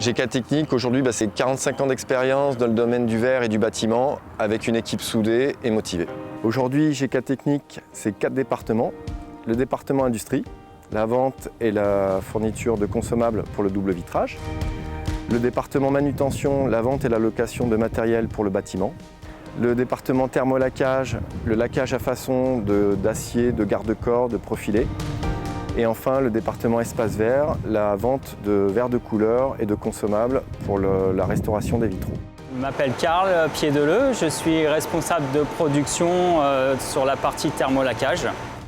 GK Technique, aujourd'hui, c'est 45 ans d'expérience dans le domaine du verre et du bâtiment, avec une équipe soudée et motivée. Aujourd'hui, GK Technique, c'est 4 départements. Le département industrie, la vente et la fourniture de consommables pour le double vitrage. Le département manutention, la vente et la location de matériel pour le bâtiment. Le département thermolaquage, le laquage à façon d'acier, de garde-corps, de profilé. Et enfin, le département espace vert, la vente de verres de couleur et de consommables pour la restauration des vitraux. Je m'appelle Karl Piédeleu, je suis responsable de production sur la partie thermolaquage.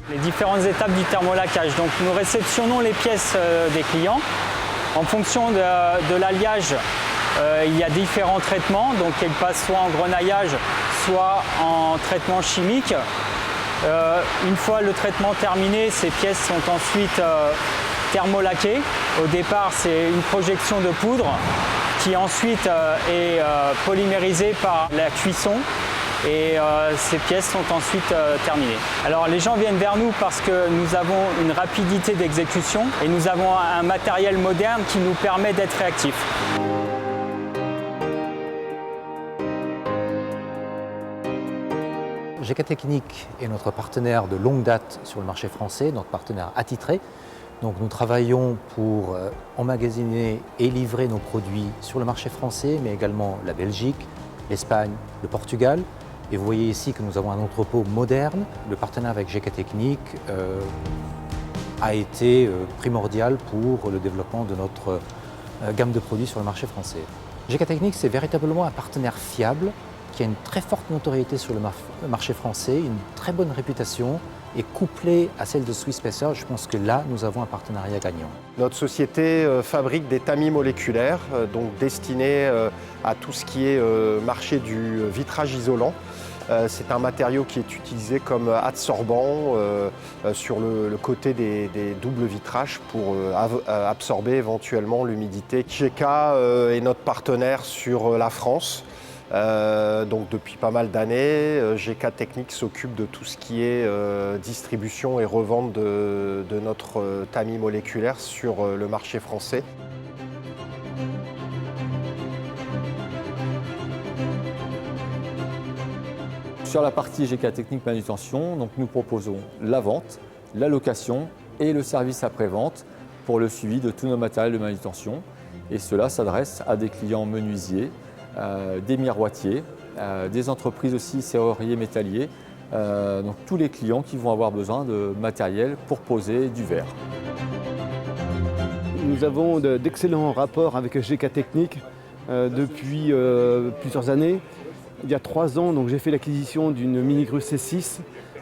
Les différentes étapes du thermolaquage. Donc, nous réceptionnons les pièces des clients. En fonction de l'alliage, il y a différents traitements. Donc, elles passent soit en grenaillage, soit en traitement chimique. Une fois le traitement terminé, ces pièces sont ensuite thermolaquées. Au départ, c'est une projection de poudre qui ensuite est polymérisée par la cuisson et ces pièces sont ensuite terminées. Alors les gens viennent vers nous parce que nous avons une rapidité d'exécution et nous avons un matériel moderne qui nous permet d'être réactifs. GK Technique est notre partenaire de longue date sur le marché français, notre partenaire attitré. Donc nous travaillons pour emmagasiner et livrer nos produits sur le marché français, mais également la Belgique, l'Espagne, le Portugal. Et vous voyez ici que nous avons un entrepôt moderne. Le partenariat avec GK Technique a été primordial pour le développement de notre gamme de produits sur le marché français. GK Technique, c'est véritablement un partenaire fiable qui a une très forte notoriété sur le marché français, une très bonne réputation et couplée à celle de Swiss Spacer, je pense que là, nous avons un partenariat gagnant. Notre société fabrique des tamis moléculaires, donc destinés à tout ce qui est marché du vitrage isolant. C'est un matériau qui est utilisé comme adsorbant sur le côté des doubles vitrages pour absorber éventuellement l'humidité. GK est notre partenaire sur la France. Donc depuis pas mal d'années, GK Technique s'occupe de tout ce qui est distribution et revente de notre tamis moléculaire sur le marché français. Sur la partie GK Technique Manutention, donc nous proposons la vente, la location et le service après-vente pour le suivi de tous nos matériels de manutention. Et cela s'adresse à des clients menuisiers, des miroitiers, des entreprises aussi serruriers métalliers, donc tous les clients qui vont avoir besoin de matériel pour poser du verre. Nous avons d'excellents rapports avec GK Technique depuis plusieurs années. Il y a 3 ans, j'ai fait l'acquisition d'une mini grue C6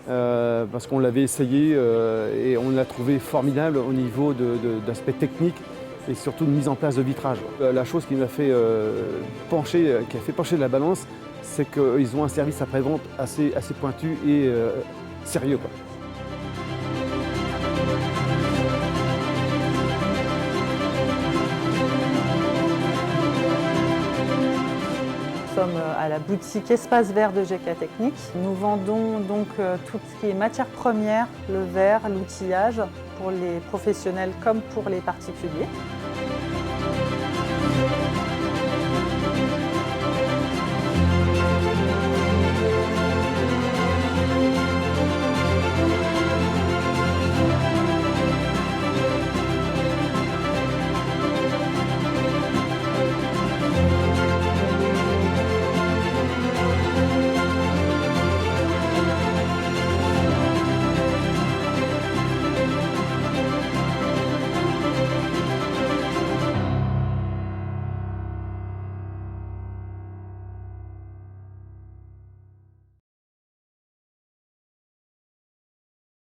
parce qu'on l'avait essayé et on l'a trouvé formidable au niveau d'aspect technique et surtout de mise en place de vitrage. La chose qui m'a fait pencher, qui a fait pencher la balance, c'est qu'ils ont un service après-vente assez pointu et sérieux, quoi. Nous sommes à la boutique Espace Vert de GK Technique. Nous vendons donc tout ce qui est matière première, le verre, l'outillage pour les professionnels comme pour les particuliers.